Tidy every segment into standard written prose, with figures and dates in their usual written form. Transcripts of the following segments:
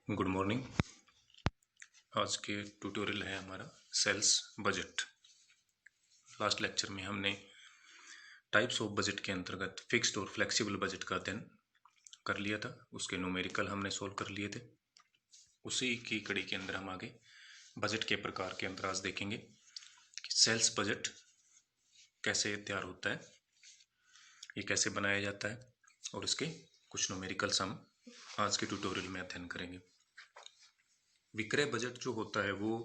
Good morning. आज के tutorial है हमारा सेल्स बजट। लास्ट लेक्चर में हमने टाइप्स ऑफ बजट के अंतर्गत फिक्स्ड और फ्लेक्सिबल बजट का अध्ययन कर लिया था। उसके न्यूमेरिकल हमने सोल्व कर लिए थे। उसी की कड़ी के अंदर हम आगे बजट के प्रकार के अंतराज देखेंगे कि सेल्स बजट कैसे तैयार होता है, ये कैसे बनाया जाता है, और इसके कुछ न्यूमेरिकल्स हम आज के ट्यूटोरियल में अध्ययन करेंगे। विक्रय बजट जो होता है वो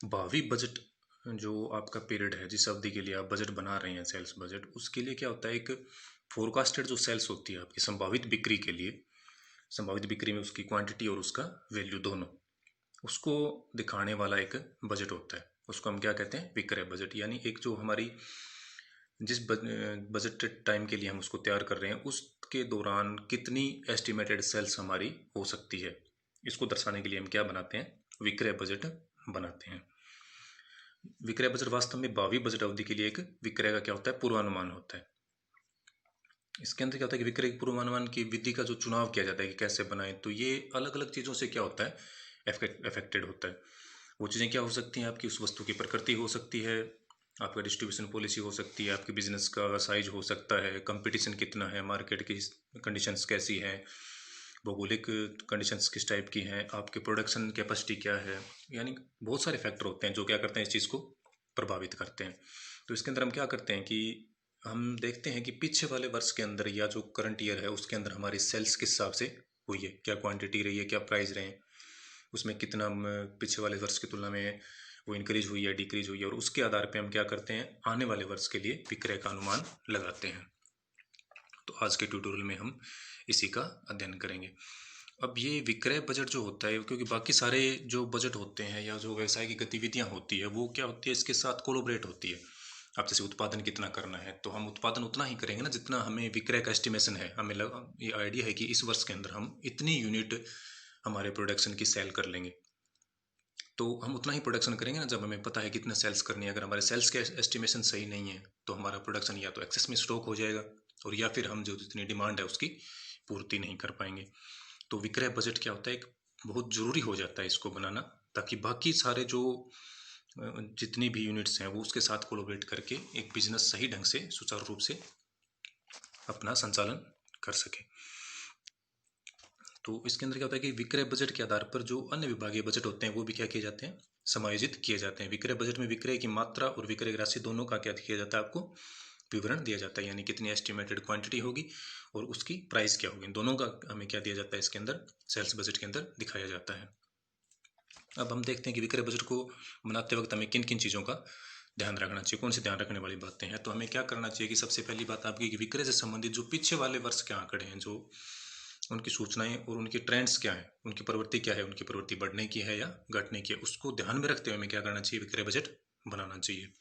भावी बजट, जो आपका पीरियड है, जिस अवधि के लिए आप बजट बना रहे हैं सेल्स बजट, उसके लिए क्या होता है, एक फोरकास्टेड जो सेल्स होती है आपकी संभावित बिक्री के लिए, संभावित बिक्री में उसकी क्वांटिटी और उसका वैल्यू दोनों, उसको दिखाने वाला एक बजट होता है। उसको हम क्या कहते हैं, विक्रय बजट। यानी एक जो हमारी जिस बजट टाइम के लिए हम उसको तैयार कर रहे हैं उसके दौरान कितनी एस्टिमेटेड सेल्स हमारी हो सकती है, इसको दर्शाने के लिए हम क्या बनाते हैं, विक्रय बजट बनाते हैं। विक्रय बजट वास्तव में भावी बजट अवधि के लिए एक विक्रय का क्या होता है, पूर्वानुमान होता है। इसके अंदर क्या होता है कि विक्रय पूर्वानुमान की विधि का जो चुनाव किया जाता है कि कैसे बनाएं, तो ये अलग अलग चीज़ों से क्या होता है, अफेक्टेड होता है। वो चीज़ें क्या हो सकती हैं, आपकी उस वस्तु की प्रकृति हो सकती है, आपका डिस्ट्रीब्यूशन पॉलिसी हो सकती है, आपकी बिजनेस का साइज हो सकता है, कंपटीशन कितना है, मार्केट की कंडीशंस कैसी हैं, भौगोलिक कंडीशंस किस टाइप की हैं, आपके प्रोडक्शन कैपेसिटी क्या है। यानी बहुत सारे फैक्टर होते हैं जो क्या करते हैं, इस चीज़ को प्रभावित करते हैं। तो इसके अंदर हम क्या करते हैं कि हम देखते हैं कि पीछे वाले वर्ष के अंदर या जो करंट ईयर है उसके अंदर हमारी सेल्स किस हिसाब से हुई है, क्या क्वांटिटी रही है, क्या प्राइस रहे हैं, उसमें कितना पीछे वाले वर्ष की तुलना में वो इंक्रीज हुई है, डिक्रीज हुई है, और उसके आधार पे हम क्या करते हैं, आने वाले वर्ष के लिए विक्रय का अनुमान लगाते हैं। तो आज के ट्यूटोरियल में हम इसी का अध्ययन करेंगे। अब ये विक्रय बजट जो होता है, क्योंकि बाकी सारे जो बजट होते हैं या जो व्यवसाय की गतिविधियां होती है वो क्या होती है, इसके साथ कोलैबोरेट होती है। अब जैसे उत्पादन कितना करना है तो हम उत्पादन उतना ही करेंगे ना जितना हमें विक्रय का एस्टिमेशन है। हमें ये आइडिया है कि इस वर्ष के अंदर हम इतनी यूनिट हमारे प्रोडक्शन की सेल कर लेंगे, तो हम उतना ही प्रोडक्शन करेंगे ना जब हमें पता है कितना सेल्स करनी है। अगर हमारे सेल्स के एस्टिमेशन सही नहीं है तो हमारा प्रोडक्शन या तो एक्सेस में स्टॉक हो जाएगा, और या फिर हम जो जितनी डिमांड है उसकी पूर्ति नहीं कर पाएंगे। तो विक्रय बजट क्या होता है, एक बहुत ज़रूरी हो जाता है इसको बनाना, ताकि बाकी सारे जो जितनी भी यूनिट्स हैं वो उसके साथ कोलैबोरेट करके एक बिजनेस सही ढंग से सुचारू रूप से अपना संचालन कर सके। तो इसके अंदर क्या होता है कि विक्रय बजट के आधार पर जो अन्य विभागीय बजट होते हैं वो भी क्या किए जाते हैं, समायोजित किए जाते हैं। विक्रय बजट में विक्रय की मात्रा और विक्रय राशि दोनों का क्या किया जाता है, आपको विवरण दिया जाता है। यानी कितनी एस्टिमेटेड क्वांटिटी होगी और उसकी प्राइस क्या होगी, दोनों का हमें क्या दिया जाता है, इसके अंदर सेल्स बजट के अंदर दिखाया जाता है। अब हम देखते हैं कि विक्रय बजट को बनाते वक्त हमें किन किन चीज़ों का ध्यान रखना चाहिए, कौन सी ध्यान रखने वाली बातें हैं। तो हमें क्या करना चाहिए कि सबसे पहली बात आपकी कि विक्रय से संबंधित जो पीछे वाले वर्ष के आंकड़े हैं, जो उनकी सूचनाएं और उनकी ट्रेंड्स क्या है, उनकी प्रवृत्ति क्या है, उनकी प्रवृत्ति बढ़ने की है या घटने की है, उसको ध्यान में रखते हुए हमें क्या करना चाहिए, विक्रय बजट बनाना चाहिए।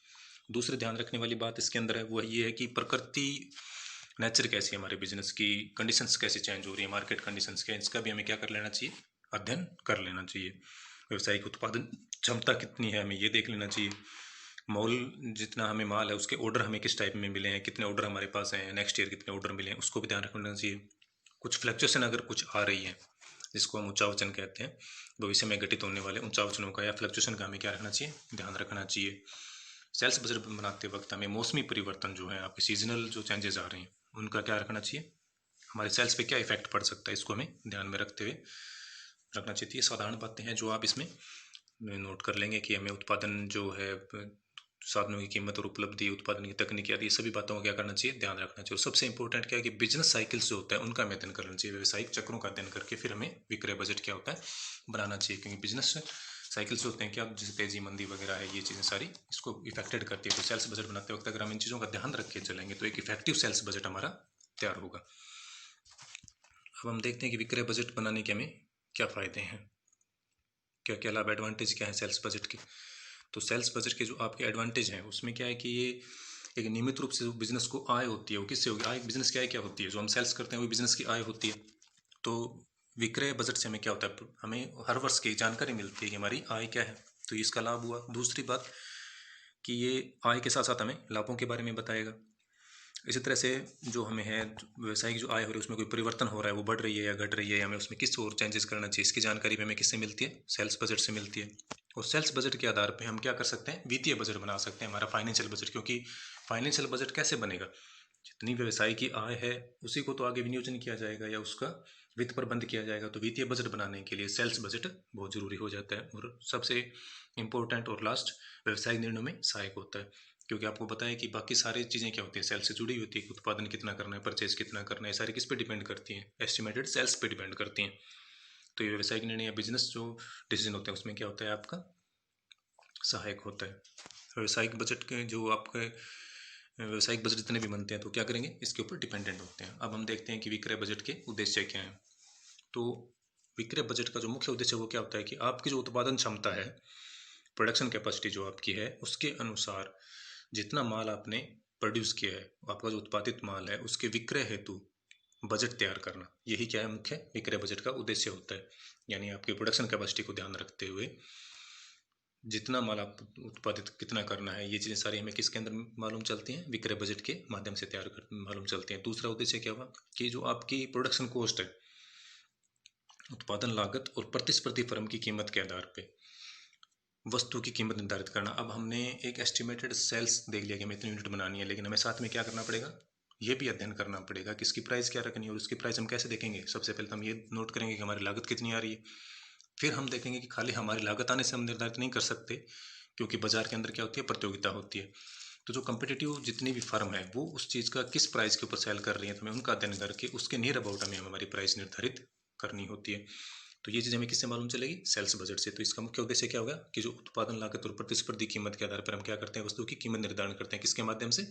दूसरी ध्यान रखने वाली बात इसके अंदर है वो ये है कि प्रकृति, नेचर कैसी है, हमारे बिजनेस की कंडीशंस कैसे चेंज हो रही है, मार्केट कंडीशंस क्या है, इसका भी हमें क्या कर लेना चाहिए, अध्ययन कर लेना चाहिए। व्यवसायिक उत्पादन क्षमता कितनी है हमें ये देख लेना चाहिए। मॉल जितना हमें माल है उसके ऑर्डर हमें किस टाइप में मिले हैं, कितने ऑर्डर हमारे पास हैं, नेक्स्ट ईयर कितने ऑर्डर मिले हैं, उसको भी ध्यान रखना चाहिए। कुछ फ्लक्चुएशन अगर कुछ आ रही है, जिसको हम उच्चावचन कहते हैं, भविष्य में घटित होने वाले उच्चावचनों का या फ्लक्चुएशन का हमें क्या रखना चाहिए, ध्यान रखना चाहिए। सेल्स बजट बनाते वक्त हमें मौसमी परिवर्तन जो है, आपके सीजनल जो चेंजेस आ रहे हैं उनका क्या रखना चाहिए, हमारे सेल्स पे क्या इफेक्ट पड़ सकता है, इसको हमें ध्यान में रखते हुए रखना चाहिए। ये साधारण बातें हैं जो आप इसमें नोट कर लेंगे कि हमें उत्पादन जो है, साधनों की कीमत और उपलब्धि, उत्पादन की तकनीक आदि सभी बातों का क्या करना चाहिए, ध्यान रखना चाहिए। और सबसे इंपॉर्टेंट क्या है कि बिजनेस साइकिल्स जो होता है उनका अध्ययन करना चाहिए, व्यवसायिक चक्रों का अध्ययन करके फिर हमें विक्रय बजट क्या होता है बनाना चाहिए। क्योंकि बिजनेस साइकिल्स होते हैं क्या, जैसे तेजी मंदी वगैरह है, ये चीज़ें सारी इसको इफेक्टेड करती है। तो सेल्स बजट बनाते वक्त अगर हम इन चीज़ों का ध्यान रख के चलेंगे तो एक इफेक्टिव सेल्स बजट हमारा तैयार होगा। अब हम देखते हैं कि विक्रय बजट बनाने के हमें क्या फ़ायदे हैं, क्या क्या लाभ, एडवांटेज क्या है सेल्स बजट के। तो सेल्स बजट के जो आपके एडवांटेज हैं उसमें क्या है कि ये एक नियमित रूप से जो बिजनेस को आय होती है वो किससे होगी, आय बिजनेस की आय क्या होती है, जो हम सेल्स करते हैं वो बिजनेस की आय होती है। तो विक्रय बजट से हमें क्या होता है, हमें हर वर्ष की जानकारी मिलती है कि हमारी आय क्या है, तो इसका लाभ हुआ। दूसरी बात कि ये आय के साथ साथ हमें लाभों के बारे में बताएगा। इसी तरह से जो हमें है व्यवसायिक जो आय हो रही है उसमें कोई परिवर्तन हो रहा है, वो बढ़ रही है या घट रही है, या हमें उसमें किस और चेंजेस करना चाहिए, इसकी जानकारी भी हमें किससे मिलती है, सेल्स बजट से मिलती है। और सेल्स बजट के आधार पर हम क्या कर सकते हैं, वित्तीय बजट बना सकते हैं, हमारा फाइनेंशियल बजट। क्योंकि फाइनेंशियल बजट कैसे बनेगा, जितनी व्यवसाय की आय है उसी को तो आगे विनियोजन किया जाएगा या उसका वित्त प्रबंध किया जाएगा। तो वित्तीय बजट बनाने के लिए सेल्स बजट बहुत जरूरी हो जाता है, और सबसे इम्पोर्टेंट और लास्ट व्यवसायिक निर्णयों में सहायक होता है। क्योंकि आपको पता है कि बाकी सारी चीज़ें क्या होती हैं, सेल्स से जुड़ी होती है। उत्पादन कितना करना है, परचेज कितना करना है, सारी किस पे डिपेंड करती हैं, एस्टिमेटेड सेल्स पे डिपेंड करती हैं। तो ये व्यवसायिक निर्णय या बिजनेस जो डिसीजन होते हैं उसमें क्या होता है, आपका सहायक होता है। व्यवसायिक बजट के जो आपके व्यवसायिक बजट जितने भी बनते हैं तो क्या करेंगे, इसके ऊपर डिपेंडेंट होते हैं। अब हम देखते हैं कि विक्रय बजट के उद्देश्य क्या हैं। तो विक्रय बजट का जो मुख्य उद्देश्य वो क्या होता है कि आपकी जो उत्पादन क्षमता है, प्रोडक्शन कैपेसिटी जो आपकी है, उसके अनुसार जितना माल आपने प्रोड्यूस किया है, आपका जो उत्पादित माल है, उसके विक्रय हेतु बजट तैयार करना, यही क्या है, मुख्य विक्रय बजट का उद्देश्य होता है। यानी आपकी प्रोडक्शन कैपेसिटी को ध्यान रखते हुए जितना माल आप उत्पादित कितना करना है, ये चीज़ें सारी हमें किसके अंदर मालूम चलती हैं, विक्रय बजट के माध्यम से तैयार कर मालूम चलती हैं। दूसरा उद्देश्य क्या हुआ कि जो आपकी प्रोडक्शन कॉस्ट है, उत्पादन लागत और प्रतिस्पर्धी फर्म की कीमत के आधार पे वस्तु की कीमत निर्धारित करना। अब हमने एक एस्टिमेटेड सेल्स देख लिया कि हमें इतनी यूनिट बनानी है, लेकिन हमें साथ में क्या करना पड़ेगा, ये भी अध्ययन करना पड़ेगा कि इसकी प्राइस क्या रखनी है। और उसकी प्राइस हम कैसे देखेंगे, सबसे पहले तो हम ये नोट करेंगे कि हमारी लागत कितनी आ रही है। फिर हम देखेंगे कि खाली हमारी लागत आने से हम निर्धारित नहीं कर सकते, क्योंकि बाजार के अंदर क्या होती है, प्रतियोगिता होती है। तो जो कम्पिटिटिव जितनी भी फर्म है वो उस चीज़ का किस प्राइस के ऊपर सेल कर रही है, तो हमें उनका अध्ययन करके उसके नियर अबाउट हमें हमारी प्राइस निर्धारित करनी होती है। तो ये चीज़ हमें किससे मालूम चलेगी, सेल्स बजट से। तो इसका मुख्य उद्देश्य क्या होगा कि जो उत्पादन लागत और प्रतिस्पर्धी कीमत के आधार पर हम क्या करते हैं, वस्तु की कीमत निर्धारण करते हैं, किसके माध्यम से,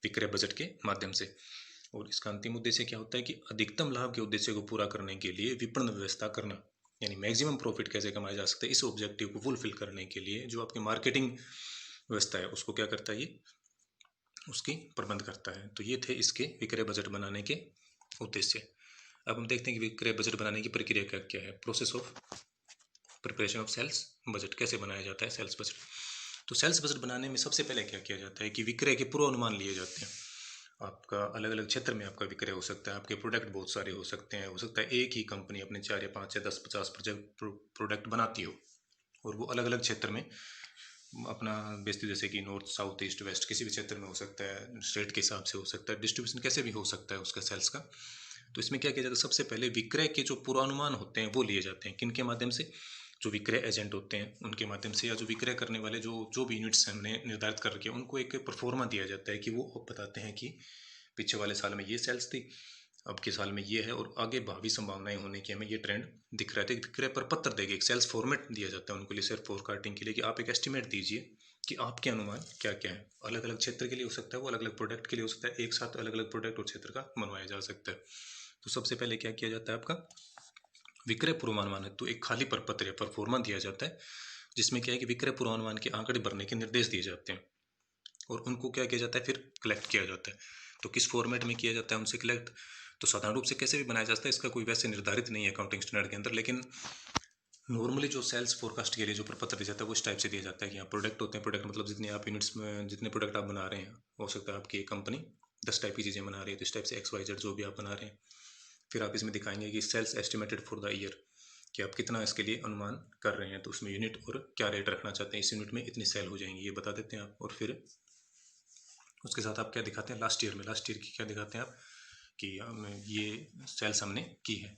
विक्रय बजट के माध्यम से। और इसका अंतिम उद्देश्य क्या होता है कि अधिकतम लाभ के उद्देश्य को पूरा करने के लिए विपणन व्यवस्था करना, यानी मैक्सिमम प्रॉफिट कैसे कमाया जा सकता है, इस ऑब्जेक्टिव को फुलफिल करने के लिए जो आपकी मार्केटिंग व्यवस्था है उसको क्या करता है, ये उसकी प्रबंध करता है। तो ये थे इसके विक्रय बजट बनाने के उद्देश्य। अब हम देखते हैं कि विक्रय बजट बनाने की प्रक्रिया क्या क्या है, process of preparation of sales budget, कैसे बनाया जाता है सेल्स बजट। तो सेल्स बजट बनाने में सबसे पहले क्या किया जाता है कि विक्रय के पूर्वानुमान लिए जाते हैं। आपका अलग अलग क्षेत्र में आपका विक्रय हो सकता है, आपके प्रोडक्ट बहुत सारे हो सकते हैं, हो सकता है एक ही कंपनी अपने 4 या 5 या 10 50 प्रोडक्ट बनाती हो, और वो अलग अलग क्षेत्र में अपना बेचती, जैसे कि नॉर्थ साउथ ईस्ट वेस्ट किसी भी क्षेत्र में हो सकता है, स्टेट के हिसाब से हो सकता है, डिस्ट्रीब्यूशन कैसे भी हो सकता है उसका सेल्स का। तो इसमें क्या किया जाता है, सबसे पहले विक्रय के जो पूर्वानुमान होते हैं वो लिए जाते हैं, किन के माध्यम से, जो विक्रय एजेंट होते हैं उनके माध्यम से, या जो विक्रय करने वाले जो भी यूनिट्स हमने निर्धारित कर रखे हैं उनको एक परफॉर्मा दिया जाता है कि वो बताते हैं कि पीछे वाले साल में ये सेल्स थी, अब के साल में ये है, और आगे भावी संभावनाएं होने की हमें ये ट्रेंड दिख रहा है। तो विक्रय पर पत्र देके एक सेल्स फॉर्मेट दिया जाता है उनको लिए, सिर्फ फोरकास्टिंग के लिए, कि आप एक एस्टिमेट दीजिए कि आपके अनुमान क्या क्या है। अलग अलग क्षेत्र के लिए हो सकता है, वो अलग अलग प्रोडक्ट के लिए हो सकता है, एक साथ अलग अलग प्रोडक्ट और क्षेत्र का बनवाया जा सकता है। तो सबसे पहले क्या किया जाता है, आपका विक्रय पूर्वानुमान है तो एक खाली प्रपत्र या परफॉर्मा दिया जाता है, जिसमें क्या है कि विक्रय पूर्वानुमान के आंकड़े भरने के निर्देश दिए जाते हैं, और उनको क्या किया जाता है, फिर कलेक्ट किया जाता है। तो किस फॉर्मेट में किया जाता है उनसे कलेक्ट, तो साधारण रूप से कैसे भी बनाया जाता है, इसका कोई वैसे निर्धारित नहीं है अकाउंटिंग स्टैंडर्ड के अंदर, लेकिन नॉर्मली जो सेल्स फोरकास्ट के लिए जो प्रपत्र दिया जाता है वो इस टाइप से दिया जाता है कि यहाँ प्रोडक्ट होते हैं, प्रोडक्ट मतलब जितने आप यूनिट्स में जितने प्रोडक्ट आप बना रहे हैं, हो सकता है आपकी एक कंपनी 10 टाइप की चीज़ें बना रही है, तो इस टाइप से XYZ जो भी आप बना रहे हैं, फिर आप इसमें दिखाएंगे कि sales estimated for the year, कि आप कितना इसके लिए अनुमान कर रहे हैं, तो उसमें यूनिट और क्या रेट रखना चाहते हैं, इस यूनिट में इतनी सेल हो जाएंगी, ये बता देते हैं आप। और फिर उसके साथ आप क्या दिखाते हैं, लास्ट ईयर में, लास्ट ईयर की क्या दिखाते हैं आप कि ये सेल्स हमने की है,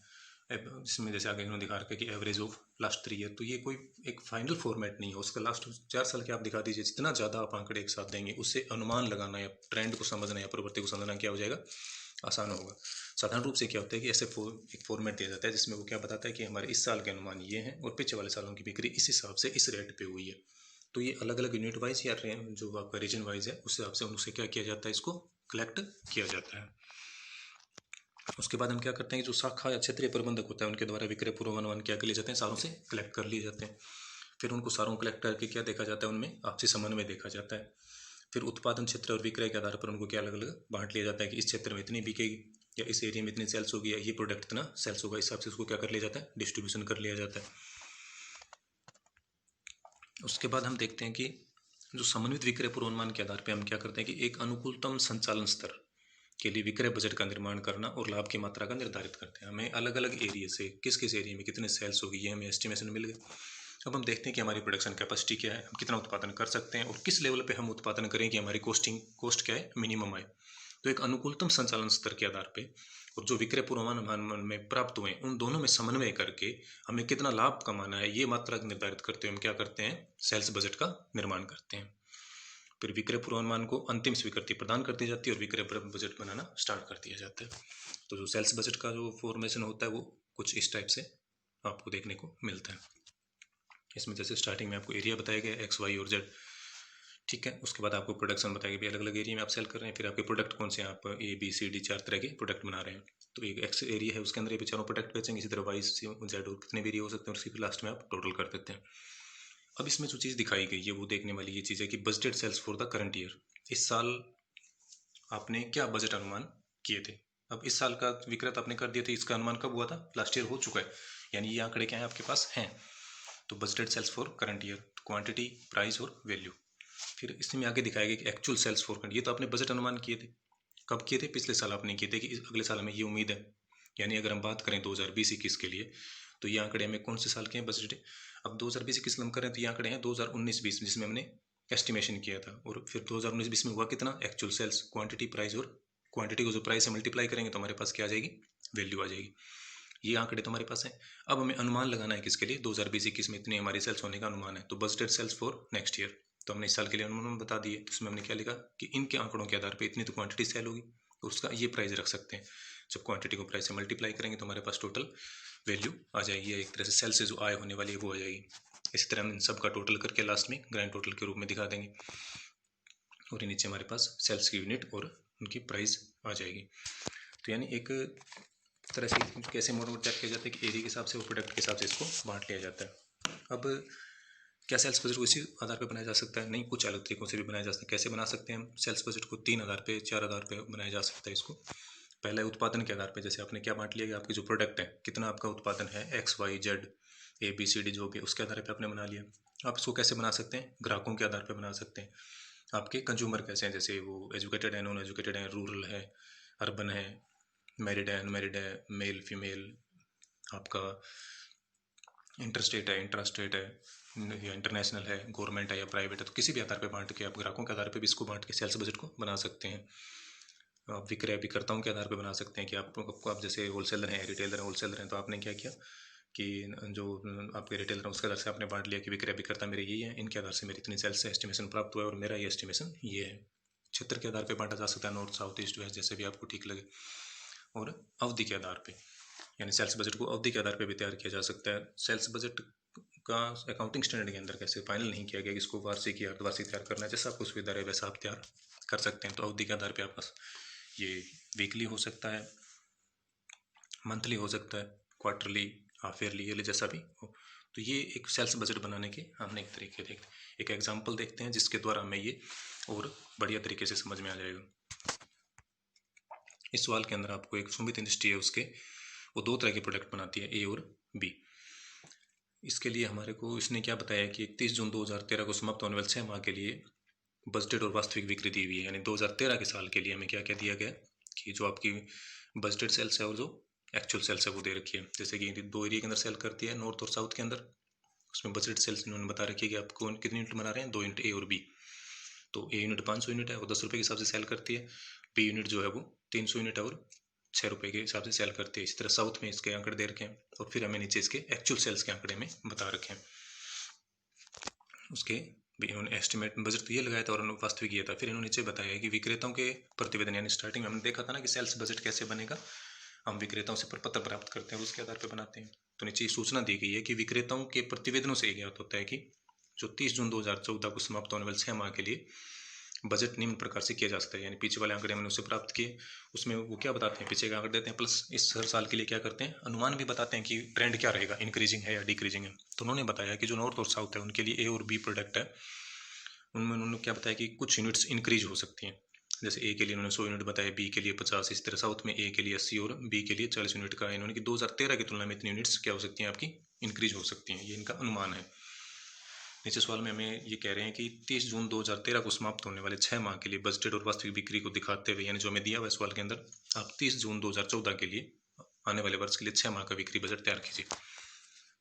इसमें जैसे आगे इन्होंने दिखा रखा है कि एवरेज ऑफ लास्ट 3 ईयर। तो ये कोई एक फाइनल फॉर्मेट नहीं है, उसका लास्ट 4 साल के आप दिखा दीजिए, जितना ज़्यादा आप आंकड़े एक साथ देंगे उससे अनुमान लगाना या ट्रेंड को समझना या प्रवृत्ति को समझना क्या हो जाएगा, आसान होगा। साधारण रूप से क्या होता है कि ऐसे एक फॉर्मेट दिया जाता है जिसमें वो क्या बताता है कि हमारे इस साल के अनुमान ये हैं और पिछले वाले सालों की बिक्री इस हिसाब से इस रेट पे हुई है। तो ये अलग अलग यूनिट वाइज या जो आपका रीजन वाइज है उस हिसाब से उनसे क्या किया जाता है, इसको कलेक्ट किया जाता है। उसके बाद हम क्या करते हैं कि जो शाखा या क्षेत्रीय प्रबंधक होता है उनके द्वारा विक्रय पूर्वानुमान क्या कर लिए जाते हैं, सारों से कलेक्ट कर लिए जाते हैं। फिर उनको सारों कलेक्ट करके क्या देखा जाता है, उनमें आपसी समन्वय देखा जाता है। फिर उत्पादन क्षेत्र और विक्रय के आधार पर उनको क्या अलग अलग बांट लिया जाता है कि इस क्षेत्र में इतनी बिकेगी, या इस एरिया में इतनी सेल्स होगी, या ये प्रोडक्ट इतना सेल्स होगा, इस हिसाब से उसको क्या कर लिया जाता है, डिस्ट्रीब्यूशन कर लिया जाता है। उसके बाद हम देखते हैं कि जो समन्वित विक्रय पूर्वानुमान के आधार पर हम क्या करते हैं कि एक अनुकूलतम संचालन स्तर के लिए विक्रय बजट का निर्माण करना और लाभ की मात्रा का निर्धारित करते हैं। हमें अलग अलग एरिया से किस किस एरिया में कितने सेल्स होगी ये हमें एस्टिमेशन मिल गए। अब हम देखते हैं कि हमारी प्रोडक्शन कैपेसिटी क्या है, हम कितना उत्पादन कर सकते हैं और किस लेवल पे हम उत्पादन करें कि हमारी कॉस्ट क्या है, मिनिमम आए। तो एक अनुकूलतम संचालन स्तर के आधार पे और जो विक्रय पूर्वानुमान में प्राप्त हुए उन दोनों में समन्वय करके हमें कितना लाभ कमाना है ये मात्रा निर्धारित करते हुए हम क्या करते हैं, सेल्स बजट का निर्माण करते हैं। फिर विक्रय पूर्वानुमान को अंतिम स्वीकृति प्रदान कर दी जाती है और विक्रय बजट बनाना स्टार्ट कर दिया जाता है। तो जो सेल्स बजट का जो फॉर्मेशन होता है वो कुछ इस टाइप से आपको देखने को मिलता है। इसमें जैसे स्टार्टिंग में आपको एरिया बताया गया एक्स वाई और जेड, ठीक है। उसके बाद आपको प्रोडक्शन बताया गया, अलग अलग एरिया में आप सेल कर रहे हैं। फिर आपके प्रोडक्ट कौन से हैं, आप ए बी सी डी 4 तरह के प्रोडक्ट बना रहे हैं। तो एक एक्स एरिया है उसके अंदर ये चारों प्रोडक्ट बेचेंगे, इसी तरह वाई जेड और कितने भी एरिया हो सकते हैं और उसकी फिर लास्ट में आप टोटल कर देते हैं। अब इसमें जो चीज़ दिखाई गई है वो देखने वाली ये चीज़ है कि budgeted sales for the current year. इस साल आपने क्या बजट अनुमान किए थे। अब इस साल का विक्रय आपने कर दिए थे, इसका अनुमान कब हुआ था, लास्ट ईयर हो चुका है, यानी ये आंकड़े क्या है आपके पास हैं। तो budgeted sales for current year, quantity, price और वैल्यू। फिर इसमें आगे दिखाया गया कि एक्चुअल सेल्स फॉर करंट, ये तो आपने बजट अनुमान किए थे, कब किए थे, पिछले साल आपने किए थे कि अगले साल हमें ये उम्मीद है। यानी अगर हम बात करें 2020-21 के लिए तो ये आंकड़े हमें कौन से साल के हैं, बजट। अब 2020-21 हम करें तो ये आंकड़े हैं 2019-20 जिसमें हमने एस्टिमेशन किया था। और फिर 2019-20 में हुआ कितना, एक्चुअल सेल्स, क्वांटिटी, प्राइस और क्वांटिटी को जो प्राइस से मल्टीप्लाई करेंगे तो हमारे पास क्या आ जाएगी, वैल्यू आ जाएगी। ये आंकड़े तो हमारे पास है। अब हमें अनुमान लगाना है किसके लिए, 2020-21 में इतनी हमारी सेल्स होने का अनुमान है। तो budgeted sales for next year, तो हमने इस साल के लिए अनुमान बता दिए। तो उसमें हमने क्या लिखा कि इनके आंकड़ों के आधार पर इतनी तो क्वांटिटी सेल होगी तो उसका ये प्राइस रख सकते हैं। जब क्वांटिटी को प्राइस से मल्टीप्लाई करेंगे तो हमारे पास टोटल वैल्यू आ जाएगी, एक तरह से सेल से जो आय होने वाली है वो आ जाएगी। इसी तरह हम इन सब का टोटल करके लास्ट में ग्रैंड टोटल के रूप में दिखा देंगे और ये नीचे हमारे पास सेल्स की यूनिट और उनकी प्राइस आ जाएगी। तो यानी एक तरह से कैसे मॉडल चेक किया जाता है कि एरिया के हिसाब से और प्रोडक्ट के हिसाब से इसको बांट लिया जाता है। अब क्या सेल्स बजट को इसी आधार पर बनाया जा सकता है, नहीं, कुछ अलग तरीकों से भी बनाया जा सकता है। कैसे बना सकते हैं हम सेल्स बजट को, 3 आधार पे 4 आधार पे बनाया जा सकता है इसको। पहला है उत्पादन के आधार पे, जैसे आपने क्या बांट लिया कि आपके जो प्रोडक्ट है कितना आपका उत्पादन है, X Y Z A B C D जो भी, उसके आधार पे आपने बना लिया। आप इसको कैसे बना सकते हैं, ग्राहकों के आधार पे बना सकते हैं। आपके कंज्यूमर कैसे हैं, जैसे वो एजुकेटेड है, नॉन एजुकेटेड है, रूरल है, अर्बन है, मैरिड है, अनमैरिड है, मेल फीमेल, आपका इंटरस्टेट है, इंट्रास्टेट है या इंटरनेशनल है, गवर्नमेंट है या प्राइवेट है। तो किसी भी आधार पे बांट के आप ग्राहकों के आधार पे भी इसको बांट के सेल्स बजट को बना सकते हैं। आप विक्रय विक्रेताओं के आधार पे बना सकते हैं कि आपको आप जैसे होलसेलर हैं, रिटेलर हैं, होलसेलर हैं, तो आपने क्या किया कि जो आपके रिटेलर हैं उसके आधार से आपने बांट लिया कि विक्रय विक्रेता मेरे यही है, इनके आधार से मेरी इतनी सेल्स से एस्टिमेशन प्राप्त हुआ है और मेरा ये एस्टिमेशन ये है। क्षेत्र के आधार पर बांटा जा सकता है, नॉर्थ साउथ ईस्ट वेस्ट जैसे भी आपको ठीक लगे। और अवधि के आधार पर, यानी सेल्स बजट को अवधि के आधार पर भी तैयार किया जा सकता है। सेल्स बजट का अकाउंटिंग स्टैंडर्ड के अंदर कैसे फाइनल नहीं किया गया कि इसको वार्षिक या अर्धवार्षिक तैयार करना है, जैसा आपको सुविधा रहे वैसा आप तैयार कर सकते हैं। तो अवधि के आधार पे आपका ये वीकली हो सकता है, मंथली हो सकता है, क्वार्टरली, हाफ ईयरली, ईयरली, जैसा भी हो। तो ये एक सेल्स बजट बनाने के हमने एक तरीके देखते हैं, एक एग्जाम्पल देखते हैं जिसके द्वारा हमें ये और बढ़िया तरीके से समझ में आ जाएगा। इस सवाल के अंदर आपको एक सुमित इंडस्ट्री है, उसके वो 2 तरह के प्रोडक्ट बनाती है, ए और बी। इसके लिए हमारे को इसने क्या बताया कि 31 जून 2013 को समाप्त होने वाले 6 माह के लिए बजटेड और वास्तविक बिक्री दी हुई है। यानी 2013 के साल के लिए हमें क्या क्या दिया गया कि जो आपकी बजटेड सेल्स है और जो एक्चुअल सेल्स है वो दे रखी है। जैसे कि 2 एरिया के अंदर सेल करती है, नॉर्थ और साउथ के अंदर, उसमें बजटेड सेल्स इन्होंने बता रखी है कि आप कौन कितनी यूनिट बना रहे हैं, 2 यूनिट ए और बी। तो ए यूनिट 500 यूनिट है, वो 10 रुपये के हिसाब से सेल करती है। बी यूनिट जो है वो 300 यूनिट है और 6 रुपये के हिसाब से सेल करती है। इसी तरह साउथ में इसके आंकड़े दे रखे हैं और फिर हमें नीचे इसके एक्चुअल सेल्स के आंकड़े में बता रखे हैं। उसके भी इन्होंने एस्टिमेट बजट तो ये लगाया था और वास्तविक ये था। फिर इन्होंने नीचे बताया कि विक्रेताओं के प्रतिवेदन, यानी स्टार्टिंग में हमने देखा था ना कि सेल्स बजट कैसे बनेगा, हम विक्रेताओं से प्रपत्र प्राप्त करते हैं और उसके आधार पर बनाते हैं। तो नीचे सूचना दी गई है कि विक्रेताओं के प्रतिवेदनों से ज्ञात होता है कि जो 30 जून 2014 को समाप्त होने वाले 6 माह के लिए बजट निम्न प्रकार से किया जा सकता है। यानी पीछे वाले आंकड़े मैंने उससे प्राप्त किए, उसमें वो क्या बताते हैं, पीछे के आंकड़े देते हैं प्लस इस हर साल के लिए क्या करते हैं, अनुमान भी बताते हैं कि ट्रेंड क्या रहेगा, इंक्रीजिंग है या डिक्रीजिंग है। तो उन्होंने बताया कि जो नॉर्थ और साउथ है उनके लिए ए और बी प्रोडक्ट है, उनमें उन्होंने क्या बताया कि कुछ यूनिट्स इंक्रीज हो सकती हैं। जैसे ए के लिए उन्होंने 100 यूनिट बताया, बी के लिए 50, इस तरह साउथ में ए के लिए 80 और बी के लिए 40 यूनिट का इन्होंने कि 2013 की तुलना में इतनी यूनिट्स क्या हो सकती हैं आपकी इंक्रीज हो सकती हैं, ये इनका अनुमान है। नीचे सवाल में हमें ये कह रहे हैं कि 30 जून 2013 को समाप्त होने वाले 6 माह के लिए बजटेड और वास्तविक बिक्री को दिखाते हुए, यानी जो हमें दिया हुआ है सवाल के अंदर, आप 30 जून 2014 के लिए आने वाले वर्ष के लिए 6 माह का बिक्री बजट तैयार कीजिए।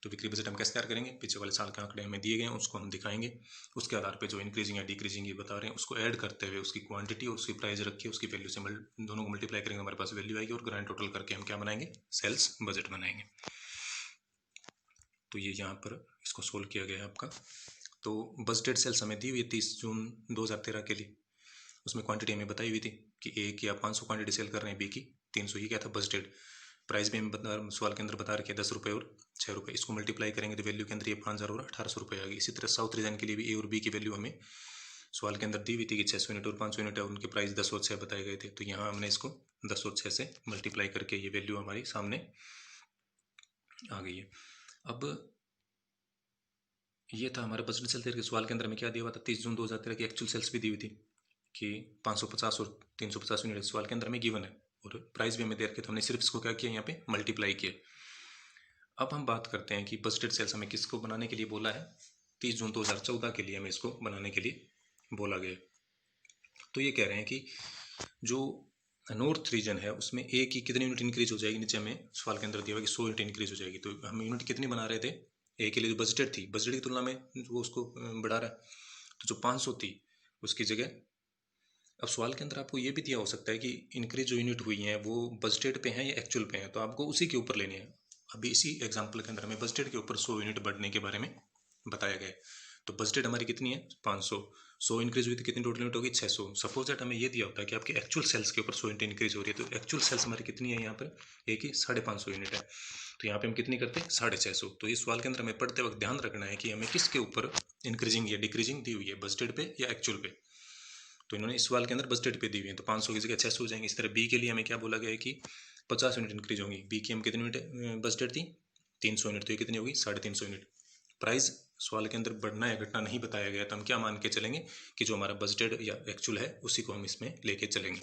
तो बिक्री बजट हम कैसे तैयार करेंगे, पीछे वाले साल के आंकड़े हमें दिए गए हैं उसको हम दिखाएंगे, उसके आधार पे जो इंक्रीजिंग या डिक्रीजिंग ये बता रहे हैं उसको ऐड करते हुए उसकी क्वांटिटी और उसकी प्राइस रखिए, उसकी वैल्यू से दोनों को मल्टीप्लाई करेंगे, हमारे पास वैल्यू आएगी और ग्रैंड टोटल करके हम क्या बनाएंगे, सेल्स बजट बनाएंगे। तो ये यहाँ पर इसको सोल्व किया गया है आपका। तो बजटेड सेल्स हमें दी हुई है 30 जून 2013 के लिए, उसमें क्वांटिटी हमें बताई हुई थी कि ए की आप 500 क्वांटिटी सेल कर रहे हैं, बी की 300, ये क्या था बजटेड। प्राइस भी हमें सवाल के अंदर बता रखे 10 रुपये और 6 रुपये, इसको मल्टीप्लाई करेंगे तो वैल्यू के अंदर ये 5000 और 1800 रुपये आ गई। इसी तरह साउथ रीजन के लिए भी ए और बी की वैल्यू हमें सवाल के अंदर दी हुई थी कि 600 यूनिट और 500 यूनिट है, उनके प्राइस 10 और 6 बताए गए थे। तो यहाँ हमने इसको 10 और 6 से मल्टीप्लाई करके ये वैल्यू हमारी सामने आ गई है। अब ये था हमारे बजट सेल के सवाल के अंदर में क्या दिया हुआ था, 30 जून 2013 की एक्चुअल सेल्स भी दी हुई थी कि 550 और 350 यूनिट सवाल के अंदर में गिवन है, और प्राइस भी हमें दे रखे, तो हमने सिर्फ इसको क्या किया, यहाँ पे मल्टीप्लाई किया। अब हम बात करते हैं कि बजटेड सेल्स हमें किसको बनाने के लिए बोला है, 30 जून 2014 के लिए हमें इसको बनाने के लिए बोला गया। तो ये कह रहे हैं कि जो नॉर्थ रीजन है उसमें ए की कितनी यूनिट इंक्रीज हो जाएगी, नीचे हमें सवाल के अंदर दिया हुआ कि 100 यूनिट इंक्रीज हो जाएगी। तो हम यूनिट कितनी बना रहे थे ए के लिए, जो बजटेड थी, बजटेड की तुलना में वो उसको बढ़ा रहा है, तो जो 500 थी उसकी जगह, अब सवाल के अंदर आपको ये भी दिया हो सकता है कि इंक्रीज जो यूनिट हुई हैं वो बजटेड पे हैं या एक्चुअल पे हैं, तो आपको उसी के ऊपर लेनी है। अभी इसी एग्जांपल के अंदर हमें बजटेड के ऊपर 100 यूनिट बढ़ने के बारे में बताया गया है। तो बजटेड हमारी कितनी है 500, 100 इंक्रीज हुई तो कितनी टोटल यूनिट होगी 600। सपोज दैट हमें ये दिया होता है कि आपकी एक्चुअल सेल्स के ऊपर 100 यूनिट इंक्रीज हो रही है, तो एक्चुअल सेल्स हमारी कितनी है यहाँ पर, एक ही 550 यूनिट है, तो यहाँ पे हम कितनी करते हैं 650। तो इस सवाल के अंदर हमें पढ़ते वक्त ध्यान रखना है कि हमें किसके ऊपर इंक्रीजिंग या डिक्रीजिंग दी हुई है, बजटेड पे या एक्चुअल पे। तो इन्होंने इस सवाल के अंदर बजटेड पे दी हुई है, तो 500 की जगह 600 हो जाएंगे। इस तरह बी के लिए हमें क्या बोला गया है कि 50 यूनिट इंक्रीज होंगी, बी की हम कितनी यूनिट बजटेड थी 300 यूनिट, तो ये कितनी होगी 350 यूनिट। प्राइस सवाल के अंदर बढ़ना या घटना नहीं बताया गया, तो हम क्या मान के चलेंगे कि जो हमारा बजटेड या एक्चुअल है उसी को हम इसमें लेके चलेंगे।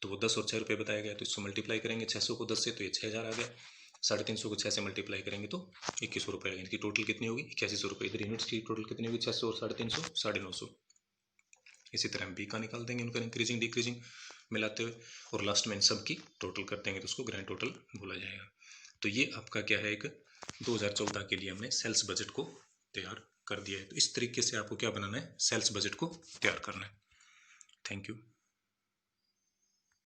तो वो 10 और 6 रुपये बताया गया, तो इसको मल्टीप्लाई करेंगे 600 को 10 से, तो ये 6000 आ गया। 350 को 6 से मल्टीप्लाई करेंगे तो 2100 रुपये आएंगे, इनकी टोटल कितनी होगी 8100 रुपये। इधर यूनिट्स की टोटल कितनी होगी 600 और 350, 950। इसी तरह हम बी का निकाल देंगे, उनका इंक्रीजिंग डिक्रीजिंग मिलाते हुए, और लास्ट में इन सब की टोटल कर देंगे तो उसको ग्रैंड टोटल बोला जाएगा। तो ये आपका क्या है, एक 2014 के लिए हमने सेल्स बजट को तैयार कर दिया है। तो इस तरीके से आपको क्या बनाना है, सेल्स बजट को तैयार करना है। Thank you.